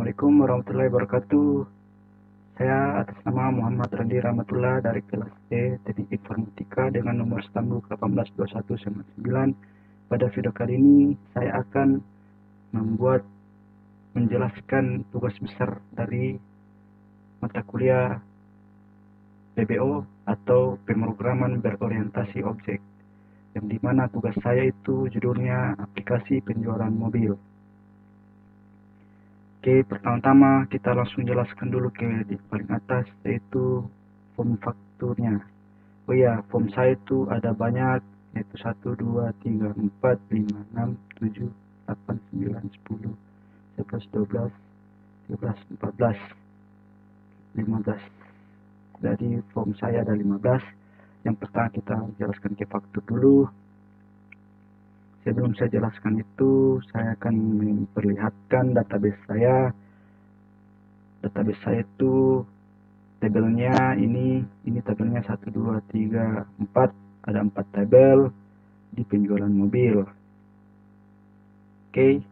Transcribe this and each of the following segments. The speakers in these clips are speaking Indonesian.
Assalamualaikum warahmatullahi wabarakatuh. Saya atas nama Muhammad Randi Rahmatullah dari kelas E Teknik Informatika dengan nomor stambuk 182199. Pada video kali ini saya akan menjelaskan tugas besar dari mata kuliah PBO atau pemrograman berorientasi objek, yang dimana tugas saya itu judulnya aplikasi penjualan mobil. Oke, pertama-tama kita langsung jelaskan dulu ke di paling atas, yaitu form fakturnya. Oh iya, form saya itu ada banyak, yaitu 1, 2, 3, 4, 5, 6, 7, 8, 9, 10, 11, 12, 13, 14, 15. Jadi form saya ada 15. Yang pertama kita jelaskan ke faktur dulu. Sebelum saya jelaskan itu, saya akan memperlihatkan database saya. Database saya itu tabelnya ini tabelnya 1, 2, 3, 4. Ada 4 tabel di penjualan mobil. Oke,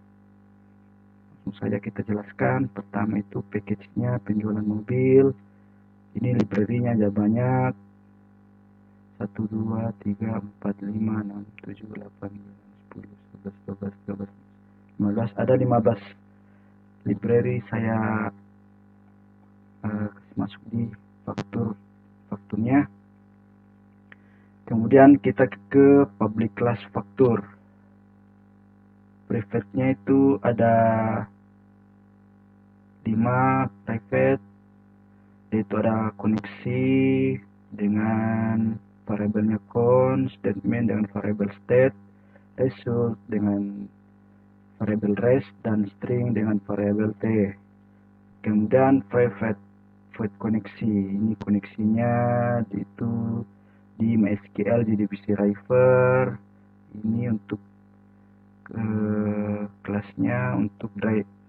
langsung saja kita jelaskan. Pertama itu package-nya penjualan mobil. Ini library-nya ada banyak. 1, 2, 3, 4, 5, 6, 7, 8, 9, 10, 11, 12, 13, 15. Ada 15 library saya masuk di fakturnya. Kemudian kita ke public class faktur. Private-nya itu ada 5 private, yaitu ada koneksi dengan variabelnya count, statement dengan variabel state, result dengan variabel res, dan string dengan variabel t. Kemudian private void koneksi, ini koneksinya itu di MySQL di divisi driver. Ini untuk kelasnya, untuk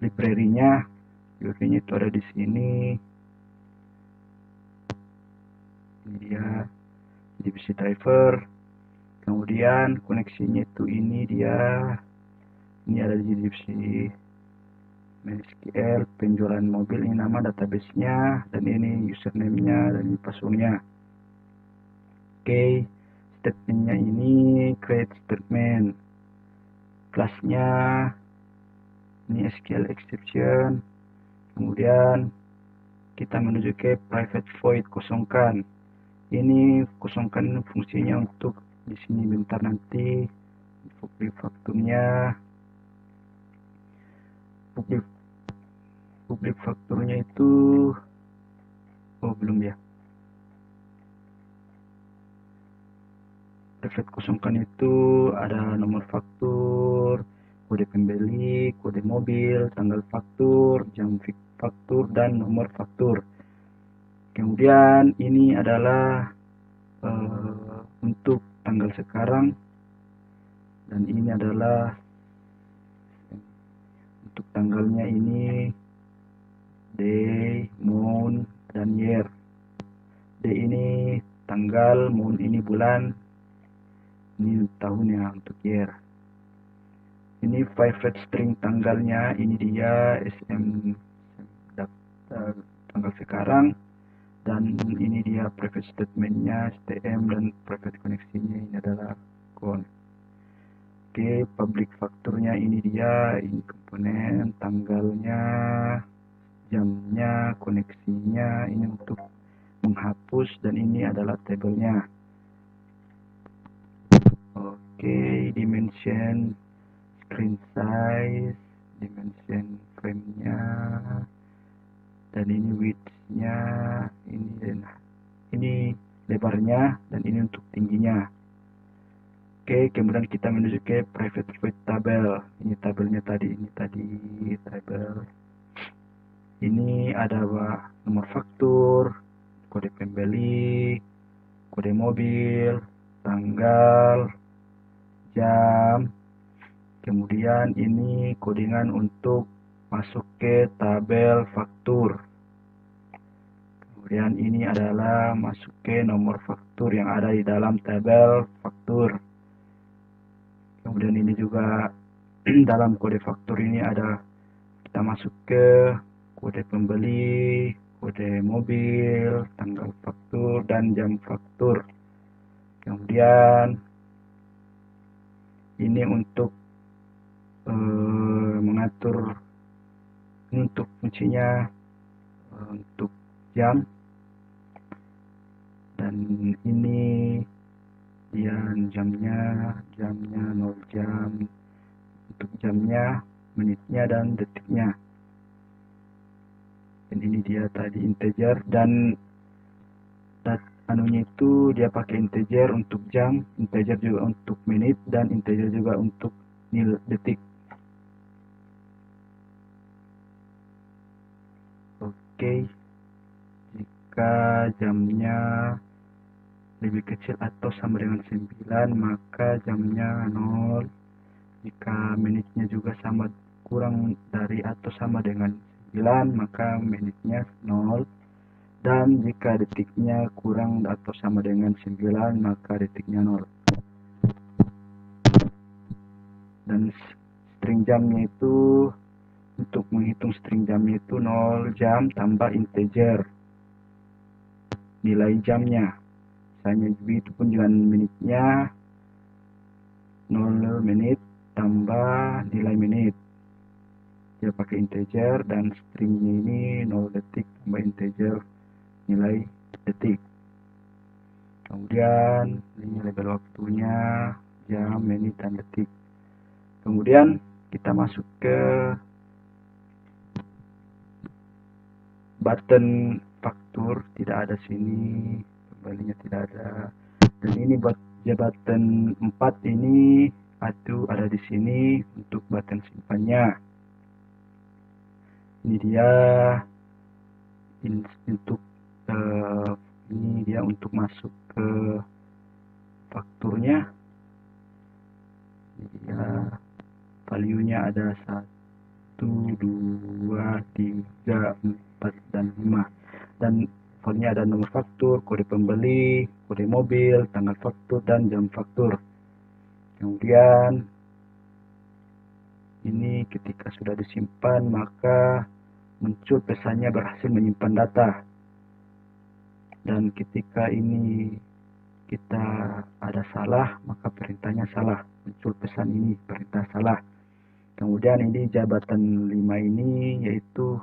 library-nya itu ada di sini. Ini dia divisi driver. Kemudian koneksinya itu ini ada di divisi MySQL penjualan mobil. Ini nama database-nya, dan ini username-nya, dan ini password-nya. Oke, statement-nya ini create statement. Kelasnya ini SQL exception. Kemudian kita menuju ke private void, kosongkan. Ini kosongkan fungsinya untuk di sini bentar nanti public fakturnya. Public fakturnya itu belum ya. Private kosongkan itu ada nomor faktur, kode pembeli, kode mobil, tanggal faktur, jam faktur, dan nomor faktur. Kemudian ini adalah untuk tanggal sekarang, dan ini adalah untuk tanggalnya ini day, month, dan year. Day ini tanggal, month ini bulan, ini tahunnya untuk year. Ini private string tanggalnya, ini dia SM tanggal sekarang, dan ini dia private statementnya STM, dan private koneksinya ini adalah count. Oke, public fakturnya ini dia, ini komponen, tanggalnya, jamnya, koneksinya, ini untuk menghapus, dan ini adalah tabelnya. Oke, dimension, screen size, dimension frame-nya, dan ini width-nya, ini lebarnya, dan ini untuk tingginya. Oke, kemudian kita menuju ke private void tabel. Ini tabelnya tadi, tabel. Ini ada nomor faktur, kode pembeli, kode mobil, tanggal, jam. Kemudian ini kodingan untuk masuk ke tabel faktur. Kemudian ini adalah masuk ke nomor faktur yang ada di dalam tabel faktur. Kemudian ini juga dalam kode faktur ini ada, kita masuk ke kode pembeli, kode mobil, tanggal faktur, dan jam faktur. Kemudian ini untuk mengatur, ini untuk fungsinya untuk jam, dan ini dia jamnya 0 jam, untuk jamnya, menitnya, dan detiknya. Dan ini dia tadi integer, dan anunya itu dia pakai integer untuk jam, integer juga untuk menit, dan integer juga untuk detik. Oke, jika jamnya lebih kecil atau sama dengan 9, maka jamnya 0. Jika menitnya juga sama kurang dari atau sama dengan 9, maka menitnya 0. Dan jika detiknya kurang atau sama dengan 9, maka detiknya 0. Dan string jamnya itu, untuk menghitung string jamnya itu 0 jam tambah integer nilai jamnya. Misalnya begitu pun dengan menitnya, 0 menit tambah nilai menit. Dia pakai integer, dan stringnya ini 0 detik tambah integer nilai detik. Kemudian ini label waktunya, jam, menit, dan detik. Kemudian kita masuk ke button faktur, tidak ada sini, kembalinya tidak ada. Dan ini buat button 4 ini ada di sini untuk button simpannya. Ini dia untuk ini dia untuk masuk ke fakturnya. Ini dia value-nya ada 1, 2, 3, 4, dan 5. Dan fontnya ada nomor faktur, kode pembeli, kode mobil, tanggal faktur, dan jam faktur. Kemudian ini ketika sudah disimpan, maka muncul pesannya berhasil menyimpan data. Dan ketika ini kita ada salah, maka perintahnya salah, muncul pesan ini perintah salah. Kemudian ini jabatan 5 ini yaitu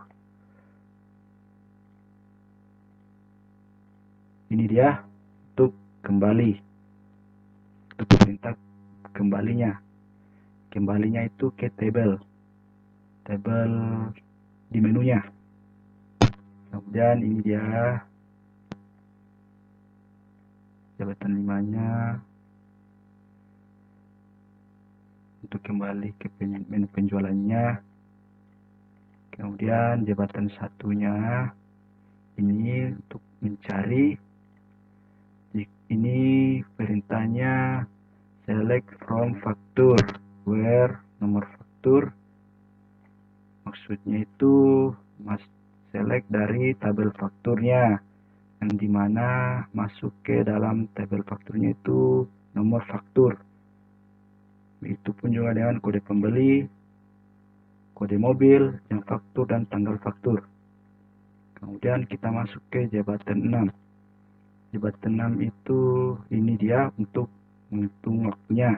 ini dia untuk kembali, untuk perintah kembalinya. Kembalinya itu ke tabel di menunya. Kemudian ini dia jabatan 5-nya untuk kembali ke menu penjualannya. Kemudian jabatan 1-nya ini untuk mencari. Ini perintahnya select from faktur, where nomor faktur, maksudnya itu select dari tabel fakturnya, yang dimana masuk ke dalam tabel fakturnya itu nomor faktur. Begitu pun juga dengan kode pembeli, kode mobil, jam faktur, dan tanggal faktur. Kemudian kita masuk ke jabatan 6. Jabatan 6 itu ini dia untuk menghitung waktunya.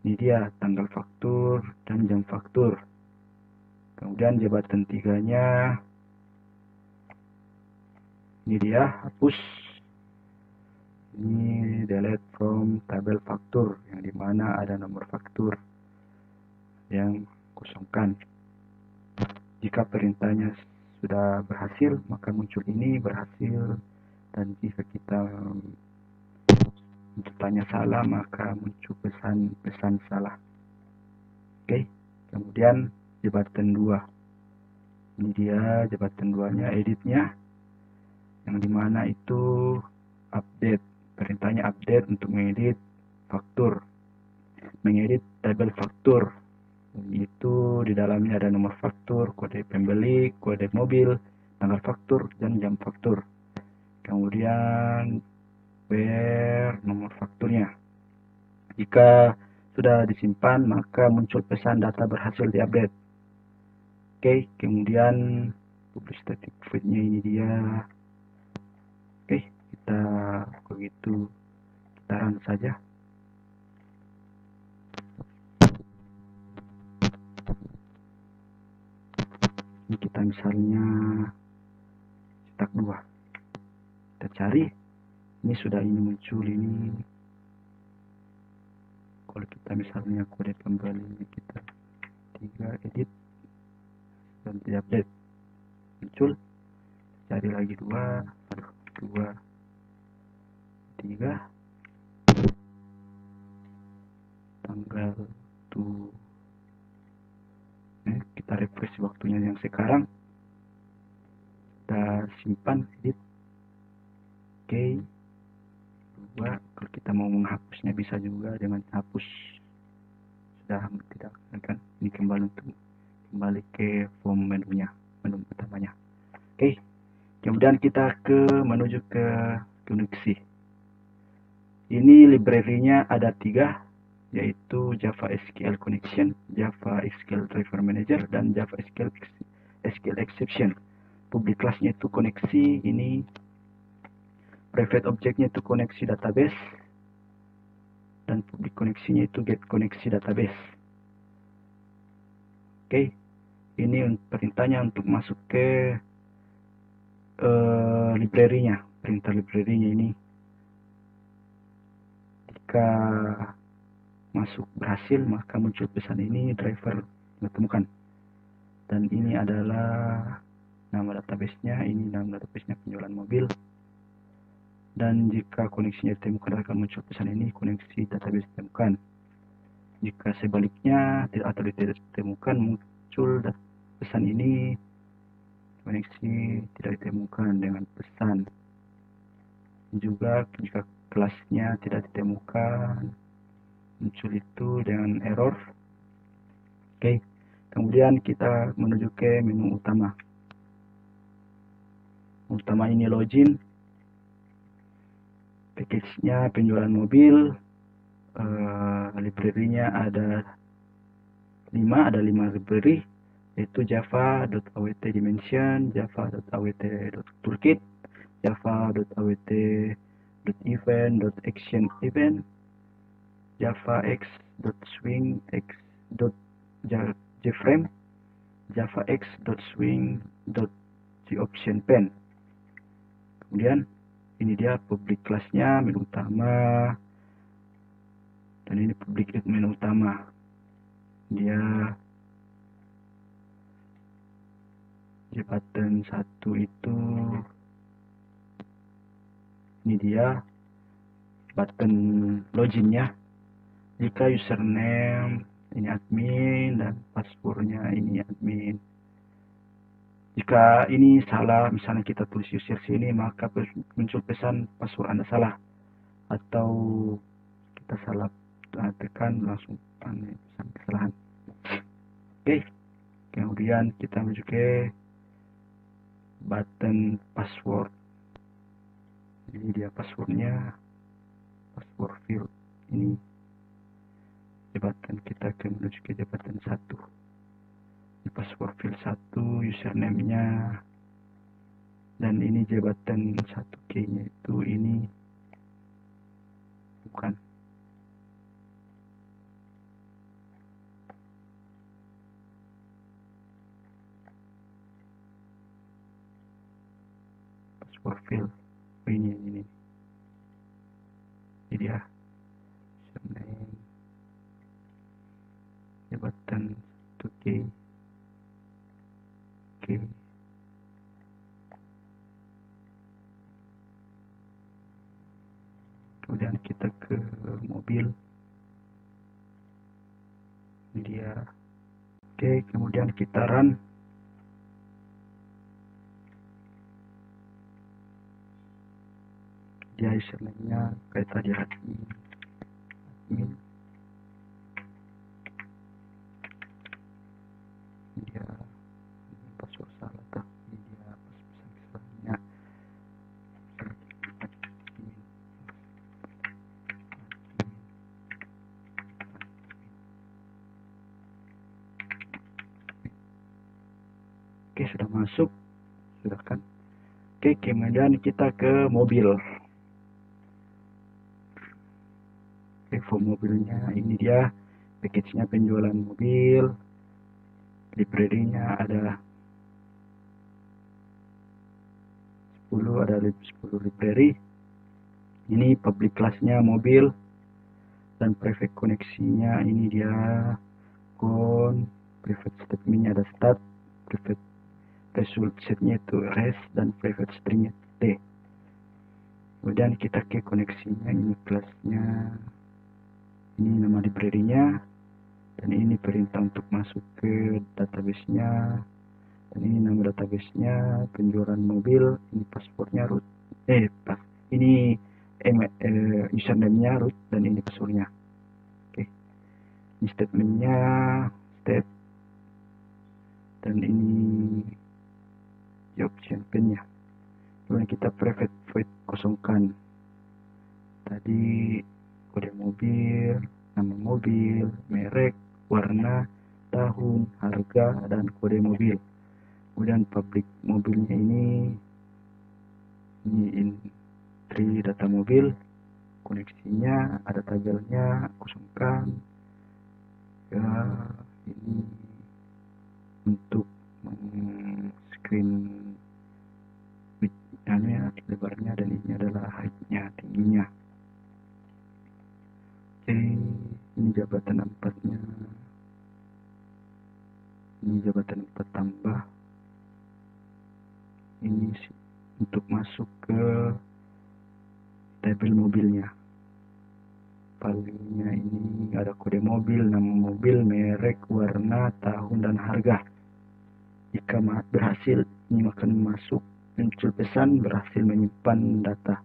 Ini dia tanggal faktur dan jam faktur. Kemudian jabatan 3-nya ini dia hapus. Ini delete from tabel faktur, yang dimana ada nomor faktur yang kosongkan. Jika perintahnya sudah berhasil, maka muncul ini berhasil. Dan jika kita tanya salah, maka muncul pesan salah. Oke, kemudian jabatan 2. Ini dia jabatan 2-nya, editnya, yang dimana itu update. Perintahnya update untuk mengedit faktur, mengedit tabel faktur. Itu di dalamnya ada nomor faktur, kode pembeli, kode mobil, tanggal faktur, dan jam faktur. Kemudian where nomor fakturnya. Jika sudah disimpan, maka muncul pesan data berhasil diupdate. Oke, kemudian publish static void-nya ini dia. Oke, kita begitu kita run saja. Ini kita misalnya cetak 2, kita cari, ini sudah ini muncul ini. Kalau kita misalnya kode kembali kita 3 edit dan di update muncul, cari lagi 2, 2 3 tanggal tuh. Kita refresh waktunya yang sekarang, kita simpan edit. Oke, 2. Kalau kita mau menghapusnya bisa juga dengan hapus, sudah tidak akan ini kembali ke form menunya, menu utamanya. Oke, kemudian kita menuju ke koneksi. Ini library-nya ada 3, yaitu Java SQL Connection, Java SQL Driver Manager, dan Java SQL Exception. Public class-nya itu koneksi, ini private object-nya itu koneksi database, dan public koneksinya itu get koneksi database. Oke, ini perintahnya untuk masuk ke library-nya, perintah library-nya ini. Jika masuk berhasil, maka muncul pesan ini, driver ditemukan. Dan ini adalah nama database-nya, ini nama database-nya penjualan mobil. Dan jika koneksinya ditemukan akan muncul pesan ini, koneksi database ditemukan. Jika sebaliknya atau tidak ditemukan, muncul pesan ini, koneksi tidak ditemukan dengan pesan. Juga jika kelasnya tidak ditemukan, muncul itu dengan error. Oke, kemudian kita menuju ke menu utama. Utama ini login, package-nya penjualan mobil, library-nya ada 5 library, yaitu java.awt dimension, java.awt.toolkit, java.awt.event.action event, javax.swing x.jframe, javax.swing.gOptionPen. Kemudian ini dia public class-nya, menu utama, dan ini public menu utama. Dia button 1 itu, ini dia button loginnya. Jika username ini admin dan passwordnya ini admin. Jika ini salah, misalnya kita tulis user sini, maka muncul pesan password Anda salah, atau kita salah tekan langsung pesan kesalahan. Oke, kemudian kita menuju ke button password. Ini dia passwordnya, password field ini. Jabatan kita menuju ke jabatan 1. Di password field 1, username-nya, dan ini jabatan 1K-nya itu ini bukan. Password field ini dia username, jabatan 1K. Oke. Kemudian kita ke mobil, ini dia. Oke, kemudian kita run. Dia username-nya kayak tadi admin. Dia password salah, tapi dia pesan kesalahannya. sudah masuk, sudah kan. Oke, kemudian kita ke mobil. Oke, form mobilnya ini dia package-nya, penjualan mobil. Library-nya ada 10, ada 10 library. Ini public class-nya mobil, dan private koneksinya ini dia con, private statement-nya ada start, private result set-nya itu res, dan private string-nya t. Kemudian kita ke koneksinya, ini kelasnya, ini nama library-nya, dan ini perintah untuk masuk ke database-nya, dan ini nama database-nya, penjualan mobil, ini password-nya root, ini username-nya root, dan ini password-nya. Oke, ini statement-nya state, dan ini job champion-nya. Kemudian kita private void kosongkan tadi kode mobil, nama mobil, merek, warna, tahun, harga, dan kode mobil. Kemudian public mobilnya ini entry data mobil, koneksinya ada tabelnya, kosongkan ya. Ini untuk screen width-nya, lebarnya, dan ini adalah height-nya, tingginya. Oke, ini jabatan 4-nya, ini jabatan 4 tambah, ini untuk masuk ke tabel mobilnya. Filenya ini ada kode mobil, nama mobil, merek, warna, tahun, dan harga. Jika berhasil, ini akan masuk muncul pesan berhasil menyimpan data.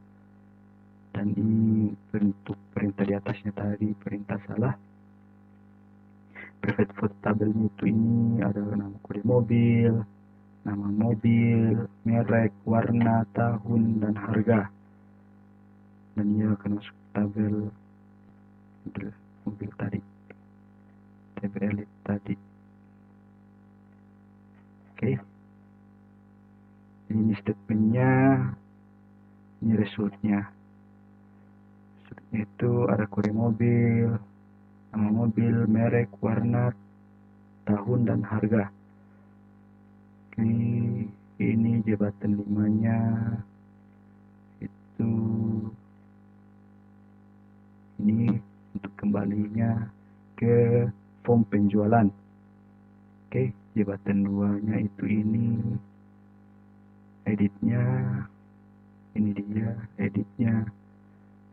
Dan ini bentuk perintah di atasnya tadi, perintah salah. Private void tabelnya itu ini ada nama kode mobil, nama mobil, merek, warna, tahun, dan harga. Dan ia akan masuk tabel mobil tadi, tabel elite tadi. Oke, ini statementnya, ini resultnya. Itu ada kode mobil, nama mobil, merek, warna, tahun, dan harga. Oke, ini jabatan 5-nya itu ini untuk kembalinya ke form penjualan. Oke, jabatan 2-nya itu ini editnya, ini dia editnya,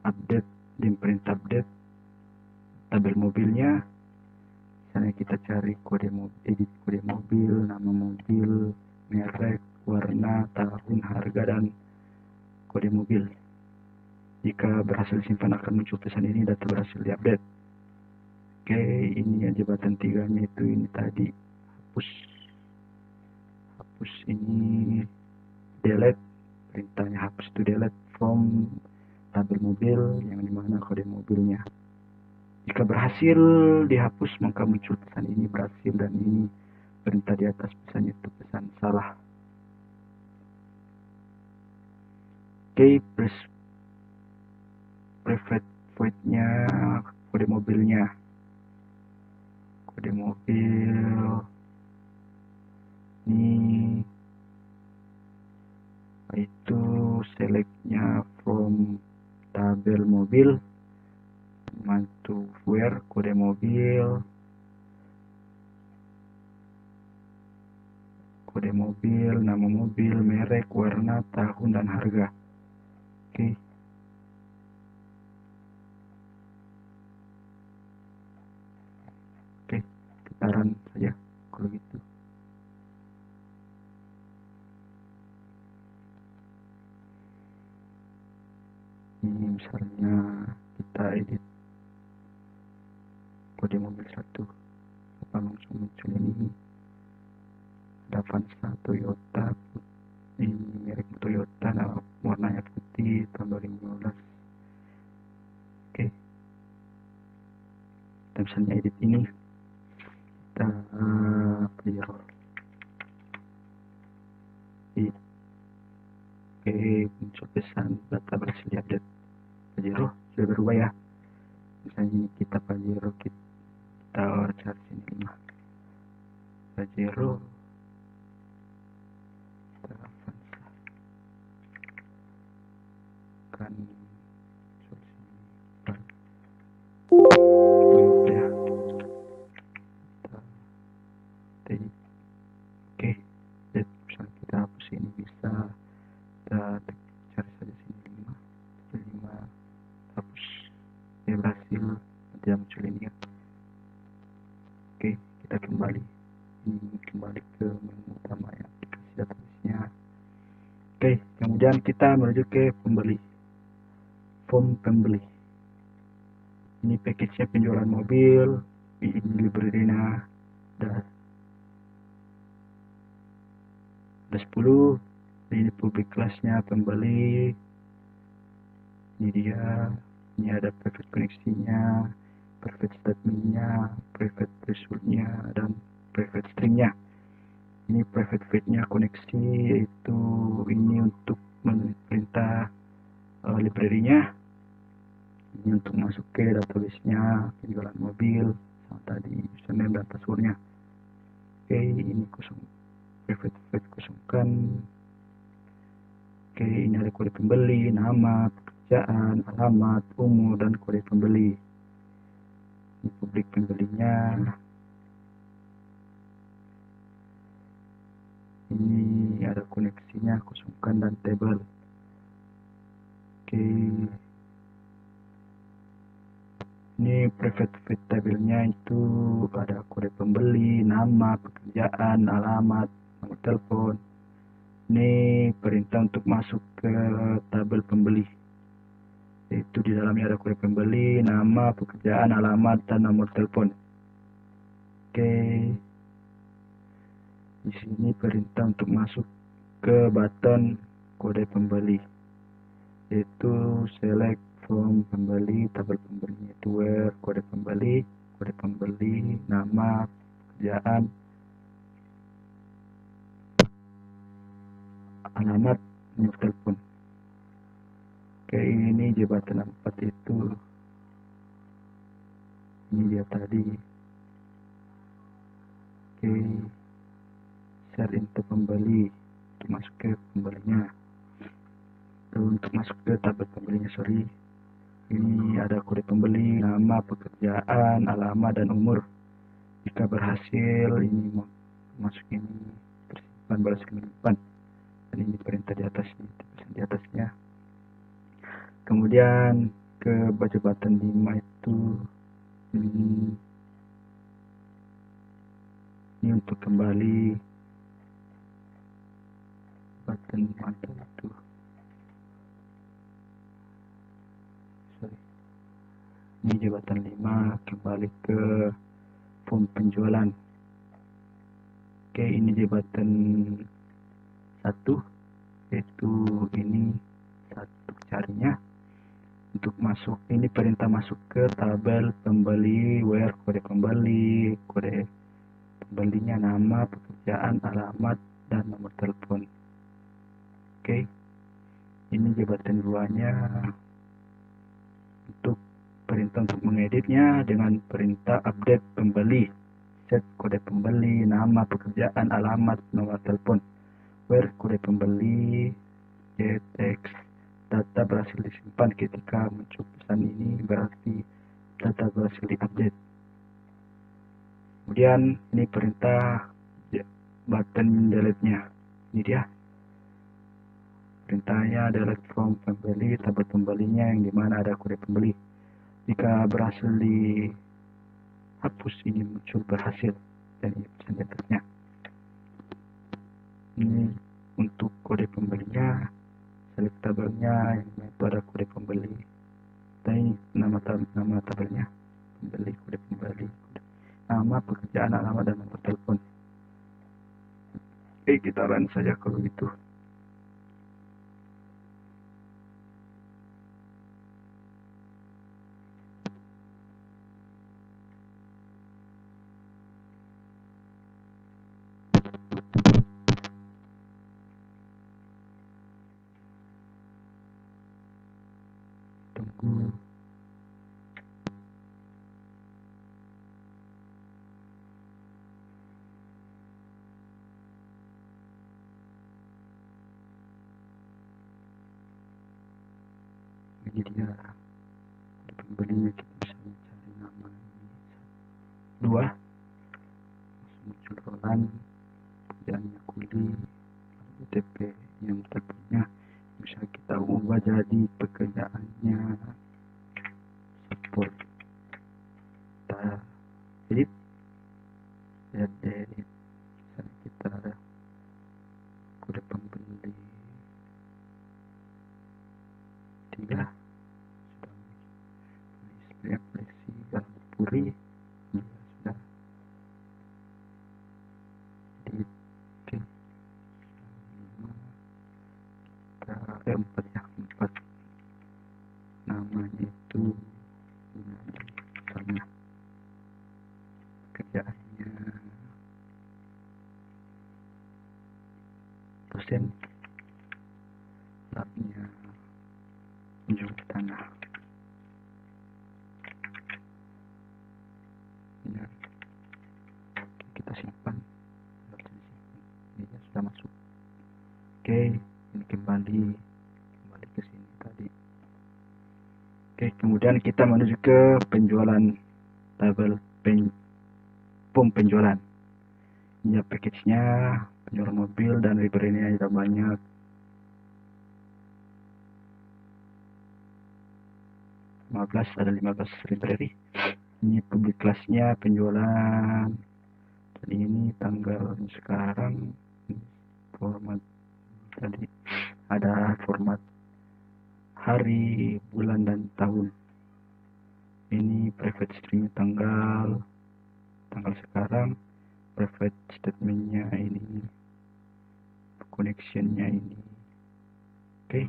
update, dan print update tabel mobilnya. Misalnya kita cari kode mobil, edit kode mobil, nama mobil, merek, warna, tahun, harga, dan kode mobil. Jika berhasil simpan akan muncul pesan ini, data berhasil diupdate. Oke, ini ya jabatan 3-nya itu ini tadi, hapus ini delete, perintahnya hapus to delete from tabel mobil yang dimana kode mobilnya. Jika berhasil dihapus, maka muncul pesan ini berhasil, dan ini perintah di atas pesan itu pesan salah. Oke, private void-nya, kode mobilnya, kode mobil ini itu select-nya from tabel mobil, mantu where kode mobil, nama mobil, merek, warna, tahun, dan harga. Oke, sekitaran saja kalau gitu. Ini misalnya kita edit kode mobil 1, apa langsung muncul ini, ada Avanza Toyota, ini merek Toyota, nah, warnanya putih, tahun 2015. Oke, kita misalnya edit ini, kita clear. muncul pesan data berhasil diupdate. Pajero sudah berubah ya. Misalnya ini kita Pajero, kita cari sini 5 Pajero kan ya. Oke, misalnya kita hapus ini, bisa kita cari saja sini 5 hapus ya, berhasil, nanti muncul ini ya. Oke, kita kembali ke menu utama ya, aplikasi database-nya. Oke, kemudian kita menuju ke pembeli, form pembeli. Ini package-nya penjualan mobil, ini library-nya ada 10, ini public class-nya pembeli, ini dia, ini ada private koneksinya, private statement-nya, private result-nya, dan private string-nya. Ini private feed-nya koneksi, yaitu ini untuk perintah library-nya, ini untuk masuk ke database-nya penjualan mobil, sama tadi username dan password-nya. Oke, ini kosong, private feed kosongkan. Oke, ini ada kode pembeli, nama, pekerjaan, alamat, umur, dan kode pembeli. Ini publik pembelinya. Ini ada koneksinya, kosongkan, dan table. Oke, ini private feed tabelnya itu ada kode pembeli, nama, pekerjaan, alamat, nomor telepon. Ini perintah untuk masuk ke tabel pembeli, yaitu di dalamnya ada kode pembeli, nama, pekerjaan, alamat, dan nomor telepon. Oke, di sini perintah untuk masuk ke button kode pembeli, yaitu select from pembeli, tabel pembeli, itu where kode pembeli, nama, pekerjaan, alamat, nomor telepon. Oke, ini di button 4 itu, ini dia tadi. Oke, share into pembeli, untuk masuk ke pembelinya. Untuk masuk ke tabel pembelinya, ini ada kode pembeli, nama, pekerjaan, alamat, dan umur. Jika berhasil, ini masuk ini tersimpan, berhasil menyimpan. Dan ini perintah di atasnya. Kemudian ke baca button 5 itu, ini untuk kembali button mana itu. Ini jabatan 5, kembali ke form penjualan. Oke, ini jabatan 1, yaitu ini satu carinya. Untuk masuk, ini perintah masuk ke tabel pembeli, where kode pembeli, kode pembelinya, nama, pekerjaan, alamat, dan nomor telepon. Oke, ini jabatan 2-nya untuk perintah untuk mengeditnya dengan perintah update pembeli, set kode pembeli, nama, pekerjaan, alamat, nomor telepon, where kode pembeli, text, data berhasil disimpan. Ketika muncul pesan ini berarti data berhasil diupdate. Kemudian ini perintah button delete-nya, ini dia perintahnya, delete from pembeli, tabel pembelinya yang dimana ada kode pembeli. Jika berhasil dihapus, ini muncul berhasil, dan ini pesan di atasnya. Ini untuk kode pembelinya, select tabelnya, yang itu ada kode pembeli, dan ini nama tabelnya, pembeli, kode pembeli, nama, pekerjaan, alamat, dan nomor telepon. Oke, kita run saja kalau gitu. tunggu. Ini dia pembelinya, kita bisa mencari nama ini. Dua, muncul Roland, pekerjaannya kuli, BTP yang terpunya bisa kita ubah jadi pekerjaannya support. Kita edit, misalnya kita ada kode pembeli 3, sudah polisi kalau puri sudah edit. Oke, 4 ya, 4 namanya itu misalnya kerjaannya dosen, labnya unjuk tanah ya. Oke, kita simpan, ini sudah masuk. Oke, ini kembali ke sini tadi. Oke, kemudian kita menuju ke penjualan tabel form penjualan. Ya, package-nya penjualan mobil dan library-nya ada banyak. Ada 15 library. Ini public class-nya penjualan. Dan ini tanggal sekarang, format tadi ada format hari, bulan, dan tahun. Ini private string tanggal sekarang, private statementnya ini, connectionnya ini. Oke,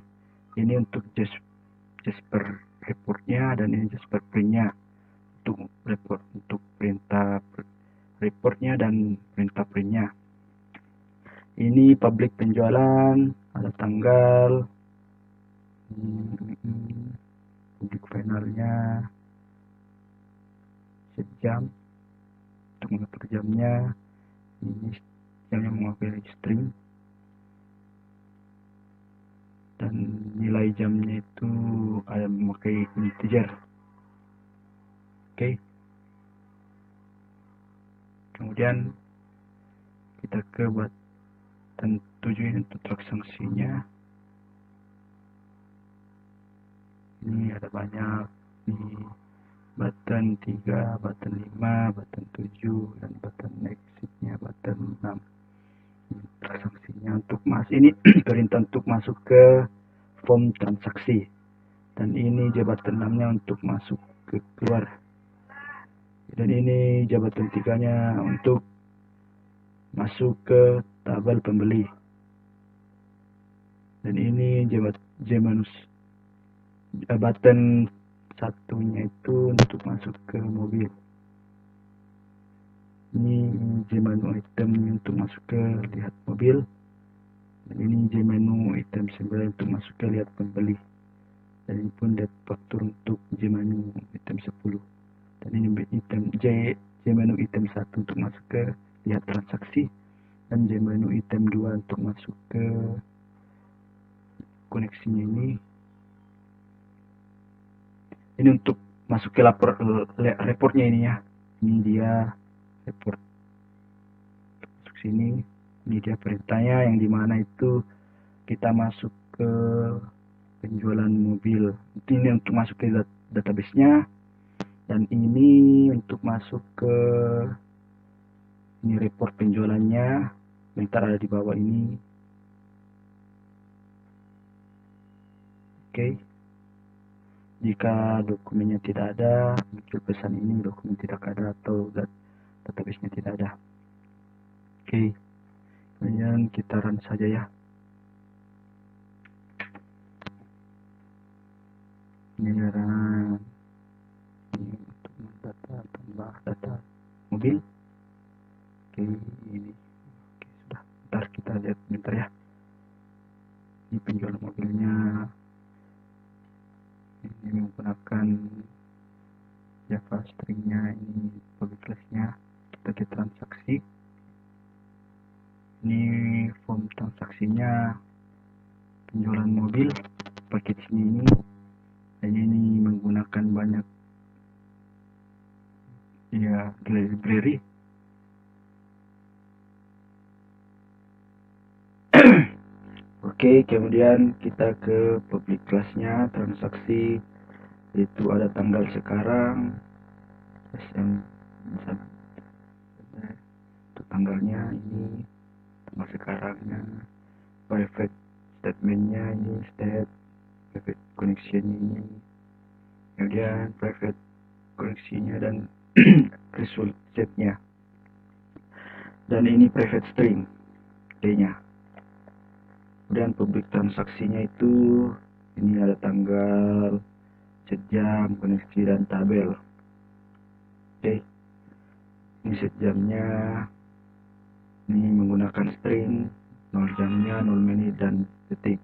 ini untuk Jasper reportnya, dan ini Jasper printnya untuk report, untuk perintah reportnya dan perintah printnya. Ini public penjualan, ada tanggal, public finalnya, sejam untuk mengatur jamnya. Ini jamnya mewakili string, dan nilai jamnya itu ada memakai integer. Oke, kemudian kita ke button 7 ini untuk transaksinya. Ini ada banyak nih, button 3, button 5, button 7, dan button exitnya button 6. Transaksinya untuk ini perintah untuk masuk ke form transaksi, dan ini jabatan 6-nya untuk masuk ke keluar, dan ini jabatan 3-nya untuk masuk ke tabel pembeli, dan ini button satunya itu untuk masuk ke mobil. Ini J-menu item untuk masuk ke lihat mobil, dan ini J-menu item 9 untuk masuk ke lihat pembeli, dan ini pun date faktur untuk J-menu item 10, dan ini J-menu item 1 untuk masuk ke lihat transaksi, dan J-menu item 2 untuk masuk ke koneksinya ini untuk masuk ke reportnya ini ya. Ini dia report, masuk sini. Ini dia perintahnya, yang dimana itu kita masuk ke penjualan mobil. Ini untuk masuk ke database-nya, dan ini untuk masuk ke ini report penjualannya, bentar ada di bawah ini. Oke, jika dokumennya tidak ada, muncul pesan ini, dokumen tidak ada atau database-nya tidak ada. Oke, kemudian kita run saja ya. Ini run, ini untuk tambah data mobil. Oke, ini oke, sudah. Ntar kita lihat bentar ya. Ini penjualan mobilnya, ini ini menggunakan Java stringnya, ini public class-nya. Kita ke transaksi, ini form transaksinya penjualan mobil, paket ini. Hanya ini menggunakan banyak ya library. Oke, kemudian kita ke public class-nya transaksi, itu ada tanggal sekarang SM misalnya, itu tanggalnya ini tanggal sekarangnya, private statementnya ini state, private connection ini, kemudian private koleksinya dan result setnya, dan ini private string D-nya. Kemudian public transaksinya itu ini ada tanggal, sejam, koneksi dan tabel. Oke, ini sejamnya ini menggunakan string, 0 jamnya, 0 menit dan detik,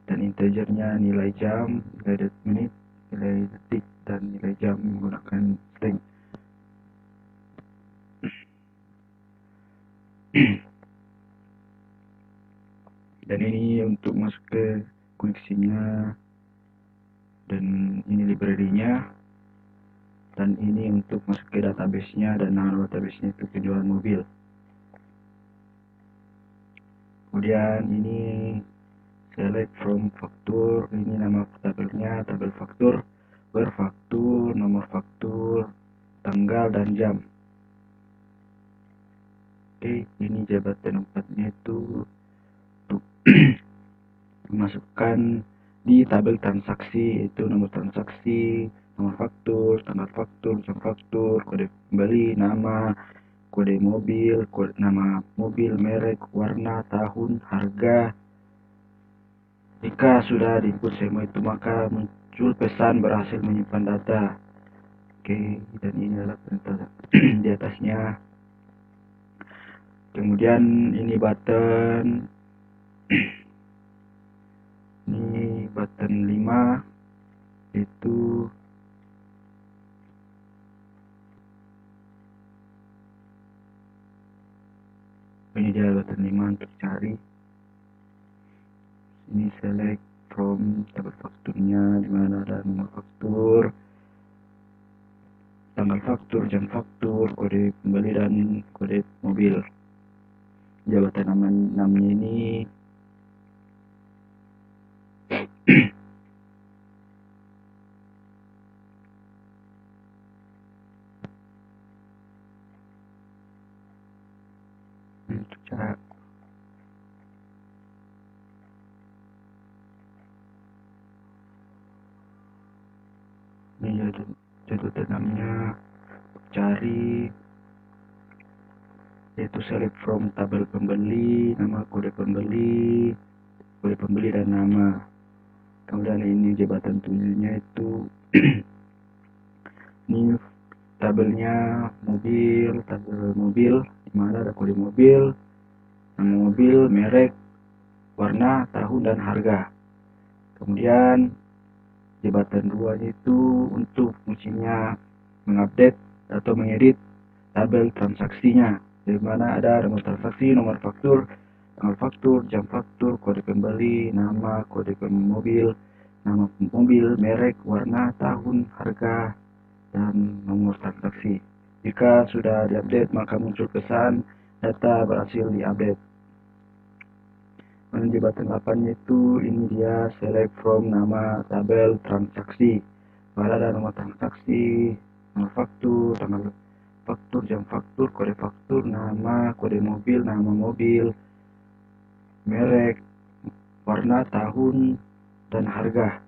dan integernya nilai jam, nilai menit, nilai detik, dan nilai jam menggunakan string. Dan ini untuk masuk ke koneksinya, dan ini library-nya, dan ini untuk masuk ke database-nya, dan nama database-nya itu penjualan mobil. Kemudian ini select from faktur, ini nama tabelnya, tabel faktur, where faktur, nomor faktur, tanggal dan jam. Oke, ini jabatan 4-nya itu untuk dimasukkan di tabel transaksi, itu nomor transaksi, nomor faktur, tanggal faktur, jam faktur, kode pembeli, nama, kode mobil, kode nama mobil, merek, warna, tahun, harga. Jika sudah diinput semua itu, maka muncul pesan berhasil menyimpan data. Oke, dan ini adalah perintah di atasnya. Kemudian ini button ini button 5 itu ini dia button 5 untuk cari. Ini select from tabel fakturnya, dimana ada nomor faktur, tanggal faktur, jam faktur, kode pembeli dan kode mobil. Jabatan namanya ini untuk cara ini jabatan namanya cari, yaitu select from tabel pembeli, nama kode pembeli dan nama. Kemudian ini jabatan 7-nya itu ini tabelnya mobil, tabel mobil, dimana ada kode mobil, nama mobil, merek, warna, tahun, dan harga. Kemudian jabatan 2-nya itu untuk fungsinya mengupdate atau mengedit tabel transaksinya, di mana ada nomor transaksi, nomor faktur, tanggal faktur, jam faktur, kode pembeli, nama, kode mobil, nama mobil, merek, warna, tahun, harga, dan nomor transaksi. Jika sudah diupdate, maka muncul pesan data berhasil diupdate. Jabatan 8 itu ini dia select from nama tabel transaksi, pada ada nomor transaksi, nomor faktur, tanggal faktur, jam faktur, kode faktur, nama, kode mobil, nama mobil, merek, warna, tahun, dan harga.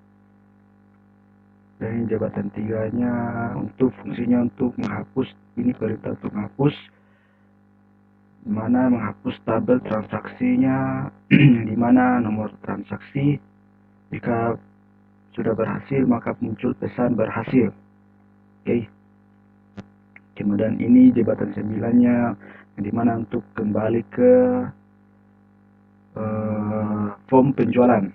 Dan jabatan 3-nya untuk fungsinya untuk menghapus, ini perintah untuk menghapus, dimana menghapus tabel transaksinya di mana nomor transaksi jika sudah berhasil maka muncul pesan berhasil. Oke. Kemudian ini jabatan 9-nya di mana untuk kembali ke form penjualan.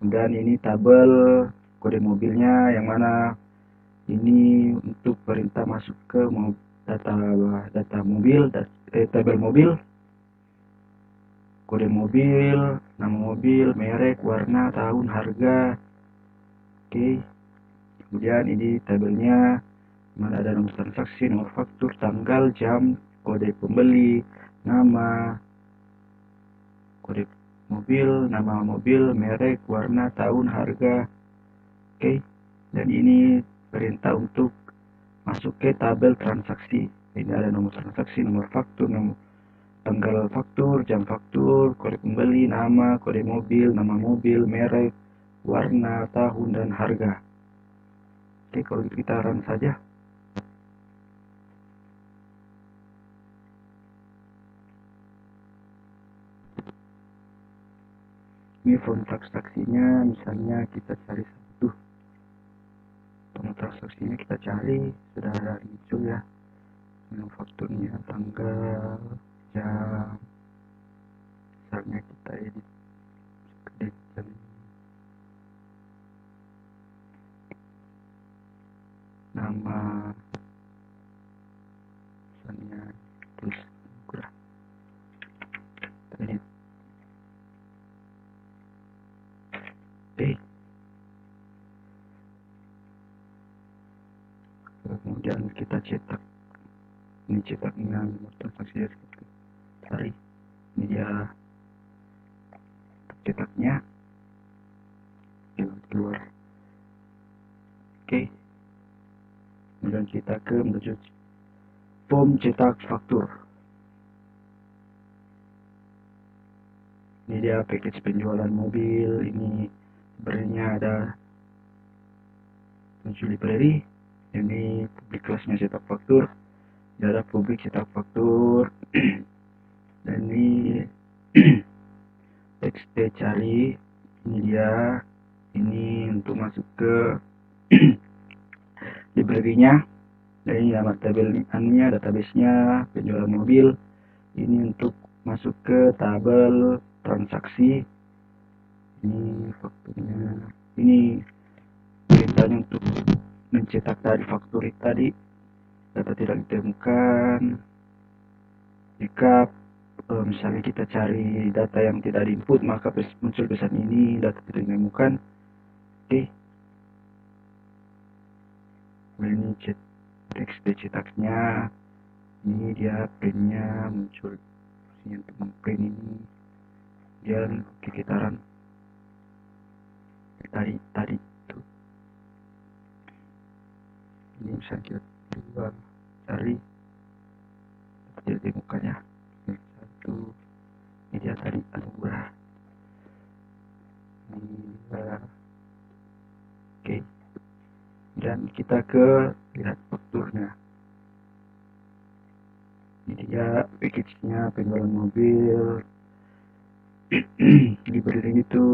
Kemudian ini tabel kode mobilnya, yang mana ini untuk perintah masuk ke data mobil, tabel mobil, kode mobil, nama mobil, merek, warna, tahun, harga. Oke, kemudian ini tabelnya, mana ada nomor transaksi, nomor faktur, tanggal, jam, kode pembeli, nama, kode mobil, nama mobil, merek, warna, tahun, harga. Oke, dan ini perintah untuk masuk ke tabel transaksi. Ini ada nomor transaksi, nomor faktur, nomor tanggal faktur, jam faktur, kode pembeli, nama, kode mobil, nama mobil, merek, warna, tahun, dan harga. Oke, kalau gitu kita run saja. Ini form transaksinya, misalnya kita cari satu form transaksinya, kita cari, sudah ada muncul ya, nomor fakturnya, tanggal, jam, misalnya kita edit jam, nama, misalnya tulis kurang, edit. Kemudian kita cetak, ini cetaknya nomor transaksi, cari, ini dia cetaknya, keluar. Oke, kemudian kita ke menuju form cetak faktur. Ini dia package penjualan mobil. Ini library-nya ada 7 library. Ini publik kelasnya cetak faktur. Ini ada publik cetak faktur. Dan ini txt cari. Ini dia. Ini untuk masuk ke library-nya. Dan ini nama tabelnya, database-nya, penjualan mobil. Ini untuk masuk ke tabel transaksi. Ini fakturnya, ini perintahnya untuk mencetak dari faktur tadi. Data tidak ditemukan. Jika misalnya kita cari data yang tidak diinput, maka muncul pesan ini, data tidak ditemukan. Oke, ini teks cetaknya, ini dia printnya muncul, fungsinya untuk memprint ini. Dan kita run tadi itu, ini bisa kita coba cari, tidak ditemukannya. Satu, ini dia tadi anugerah. Oke, dan kita ke lihat fakturnya. Ini dia package-nya, penjualan mobil. Library itu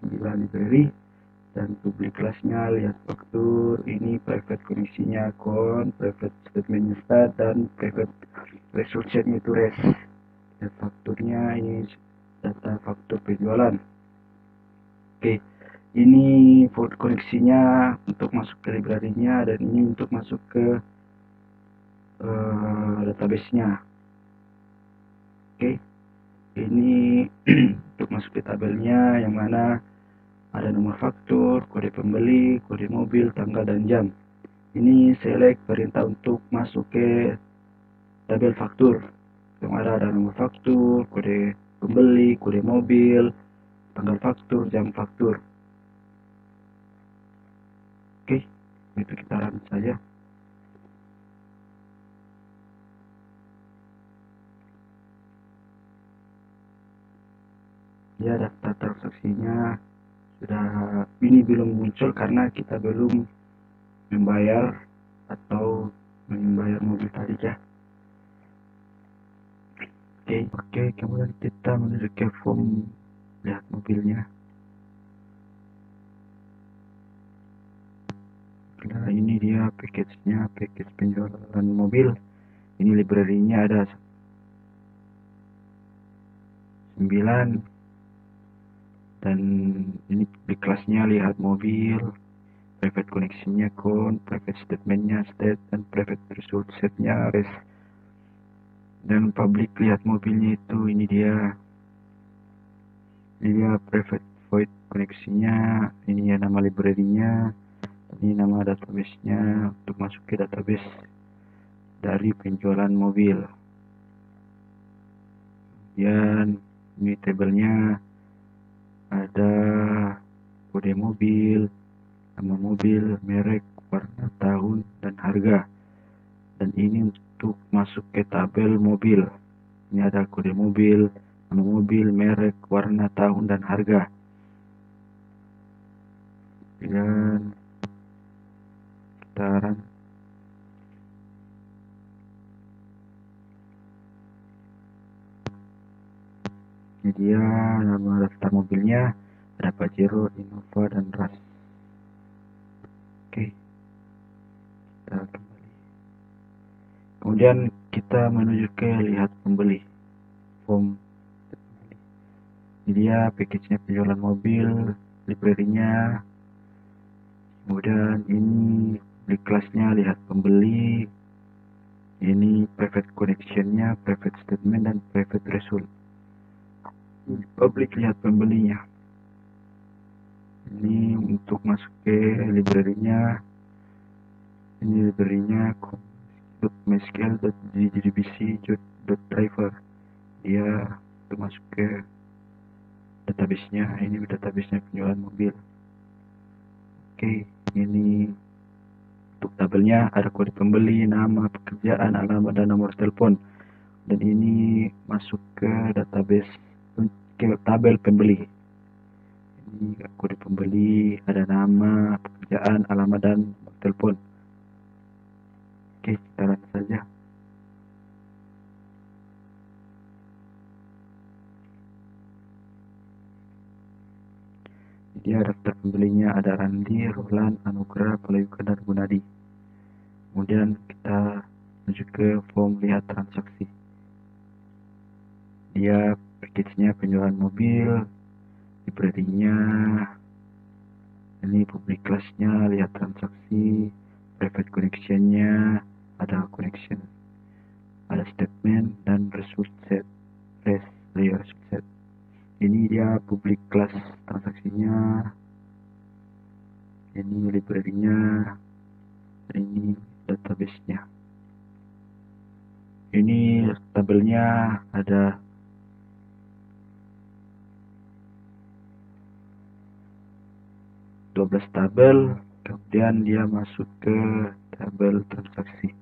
9 library, dan publik kelasnya, lihat faktur. Ini private koneksinya account, private statementnya start, dan private resolutionnya itu res. Dan fakturnya ini data faktur penjualan. Oke, ini koneksinya untuk masuk ke library-nya, dan ini untuk masuk ke database-nya. Oke, ini untuk masuk ke tabelnya, yang mana ada nomor faktur, kode pembeli, kode mobil, tanggal, dan jam. Ini select perintah untuk masuk ke tabel faktur, yang ada nomor faktur, kode pembeli, kode mobil, tanggal faktur, jam faktur. Oke, itu kita run saja. Ya, daftar transaksinya sudah, ini belum muncul karena kita belum membayar atau membayar mobil tadi ya. Oke, kemudian kita menuju ke form lihat mobilnya. Nah, ini dia package-nya, package penjualan mobil. Ini library-nya ada 9, Dan ini di kelasnya lihat mobil, private connection-nya count, private statement-nya state, dan private result set-nya res. Dan public lihat mobilnya itu ini dia private void connection-nya, ini ya nama library-nya, ini nama database-nya untuk masuk ke database dari penjualan mobil. Kemudian ini tabelnya ada kode mobil, nama mobil, merek, warna, tahun, dan harga. Dan ini untuk masuk ke tabel mobil. Ini ada kode mobil, nama mobil, merek, warna, tahun, dan harga. Dan kita run. Ini dia nama daftar mobilnya, ada Pajero, Innova, dan Ras. Oke, kita kembali. Kemudian kita menuju ke lihat pembeli, form pembeli. Ini dia package-nya penjualan mobil, library-nya. Kemudian ini di kelasnya lihat pembeli. Ini private connection-nya, private statement, dan private result. Public lihat pembelinya. Ini untuk masuk ke library-nya. Ini library-nya mysql.jdbc.driver. Dia untuk masuk ke database-nya. Ini database-nya penjualan mobil. Oke, ini untuk tabelnya ada kode pembeli, nama, pekerjaan, alamat, dan nomor telepon. Dan ini masuk ke database, ke tabel pembeli. Ini kode pembeli, ada nama, pekerjaan, alamat, dan nomor telepon. Oke, kita run saja. Dia daftar pembelinya ada Randi, Roland, Anugrah, Palayuka, dan Gunadi. Kemudian kita menuju ke form lihat transaksi. Dia package-nya penjualan mobil, library-nya, ini public class-nya, lihat transaksi, private connection-nya, ada connection, ada statement, dan result set, result set. Ini dia public class transaksinya, ini library-nya, ini database-nya. Ini tabelnya ada tabel, kemudian dia masuk ke tabel transaksi.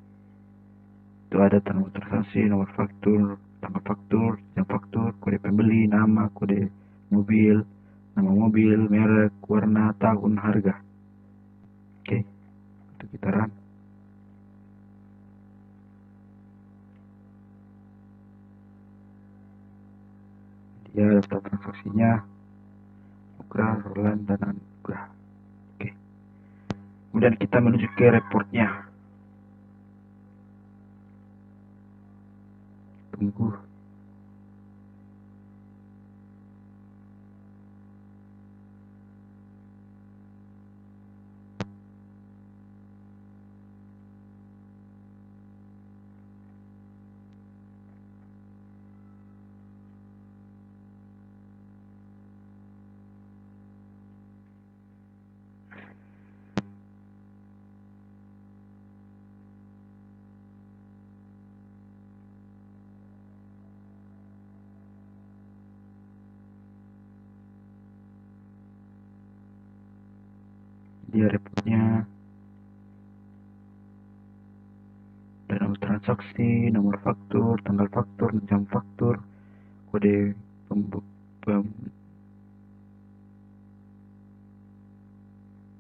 Itu ada nomor transaksi, nomor faktur, tanggal faktur, jam faktur, kode pembeli, nama, kode mobil, nama mobil, merek, warna, tahun, harga. Oke, itu kita run. Dia daftar transaksinya, Anugrah, Roland, dan Anugrah. Oke. Kemudian kita menuju ke reportnya. Tunggu. Dia reportnya ada nomor transaksi, nomor faktur, tanggal faktur, jam faktur, kode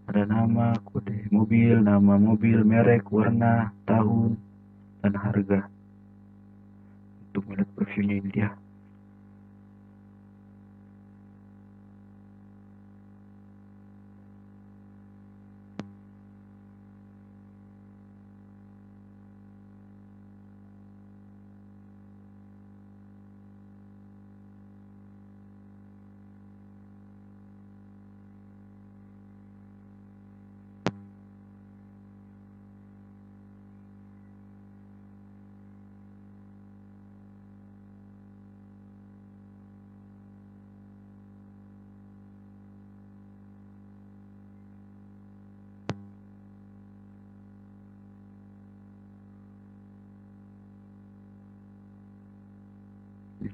ada nama, kode mobil, nama mobil, merek, warna, tahun, dan harga. Untuk melihat previewnya ini dia.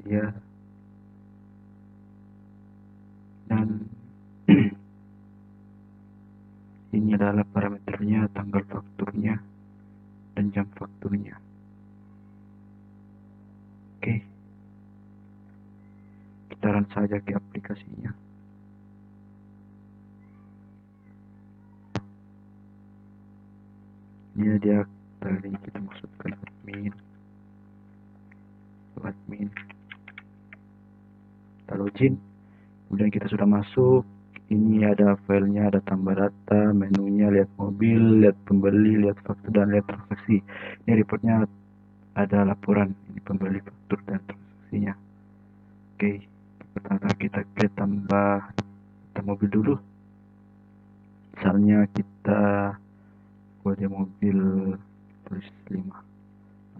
dia. Dan ini adalah parameternya, tanggal fakturnya dan jam fakturnya. Oke, kita run saja ke aplikasinya. Dia tadi kita masukkan admin, kita login, kemudian kita sudah masuk. Ini ada filenya, ada tambah data, menunya, lihat mobil, lihat pembeli, lihat faktur, dan lihat transaksi. Ini reportnya ada laporan, ini pembeli, faktur, dan transaksinya. Oke, pertama kita klik tambah mobil dulu. Misalnya kita kode mobil tulis 5,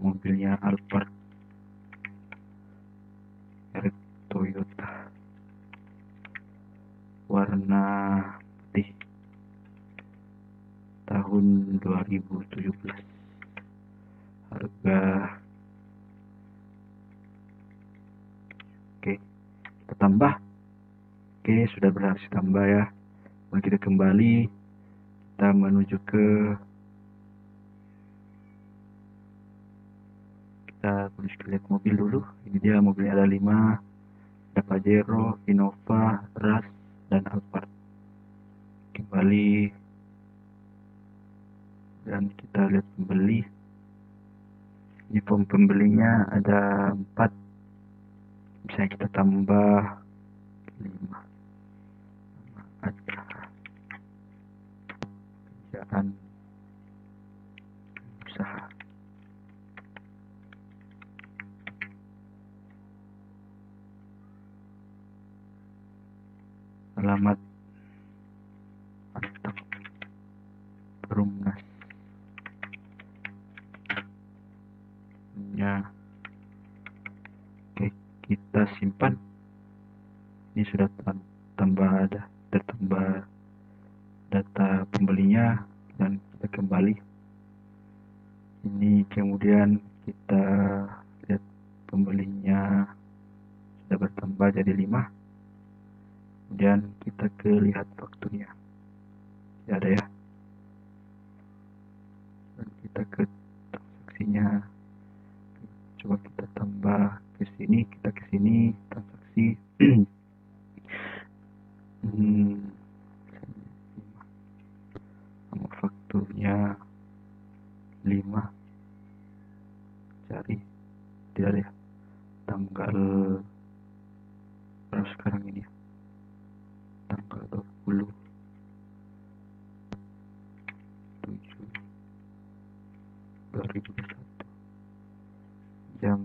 mobilnya Alphard merek Toyota, warna putih, tahun 2017, harga. Oke, kita tambah. Oke, sudah berhasil tambah ya. Mari kita kembali, kita menuju ke, kita lihat mobil dulu. Ini dia mobilnya, ada 5, ada Pajero, Innova, Rush, dan Alphard. Kembali dan kita lihat pembeli. Ini form pembelinya ada 4, bisa kita tambah 5. Ada kerjaan usaha. Alamat mantap Perumnas ya. Oke, kita simpan. Ini sudah tambah tertambah data pembelinya, dan kita kembali. Ini kemudian kita lihat pembelinya sudah bertambah jadi 5. Kemudian kita lihat fakturnya, tidak ada ya. Dan kita ke transaksinya, coba kita tambah ke sini, kita ke sini transaksi. Nomor fakturnya 5, cari, tidak ada ya. Tanggal berapa sekarang ini ya, tanggal 27 2021, jam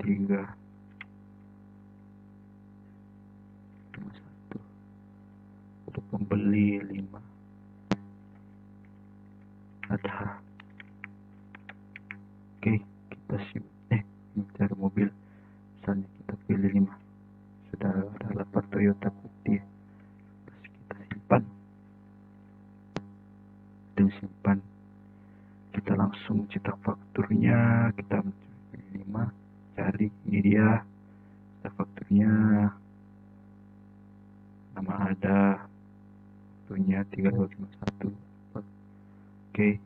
3:51. Untuk pembeli 5, ada. Oke, kita mencari mobil. Misalnya kita pilih 5, sudah ada lapar Toyota putih. Terus kita simpan dan simpan. Kita langsung cetak fakturnya, kita pilih 5, cari, ini dia cetak fakturnya, nama ada, fakturnya 3251. Oke,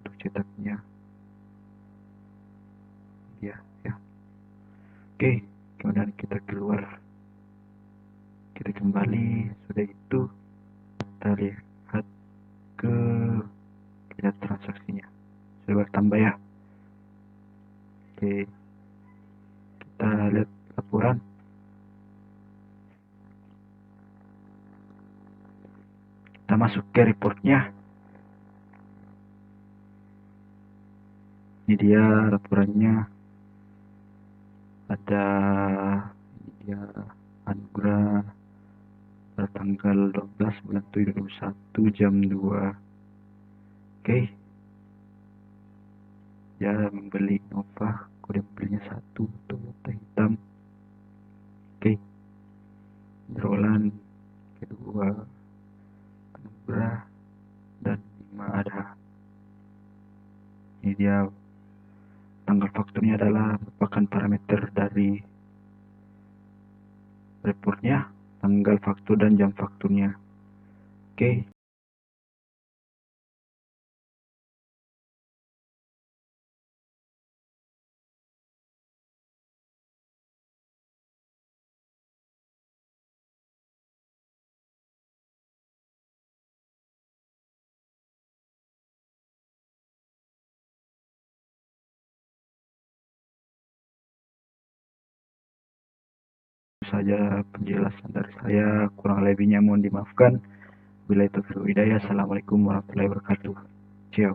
untuk cetaknya dia ya. Oke, kemudian kita keluar, kita kembali. Sudah itu kita lihat ke lihat transaksinya sudah bertambah ya. Oke, kita lihat laporan. Kita masuk ke reportnya. Ini dia laporannya, ada ini dia Anugrah pada tanggal 12 bulan 2021 jam 2. Oke, dia membeli Innova, kode belinya 1, Toyota hitam. Oke, Roland kedua, Anugrah, dan 5 ada. Ini dia tanggal fakturnya adalah merupakan parameter dari reportnya, tanggal faktur dan jam fakturnya. Oke. Saja penjelasan dari saya, kurang lebihnya mohon dimaafkan. Bila itu hidayah. Assalamualaikum warahmatullahi wabarakatuh. Ciao.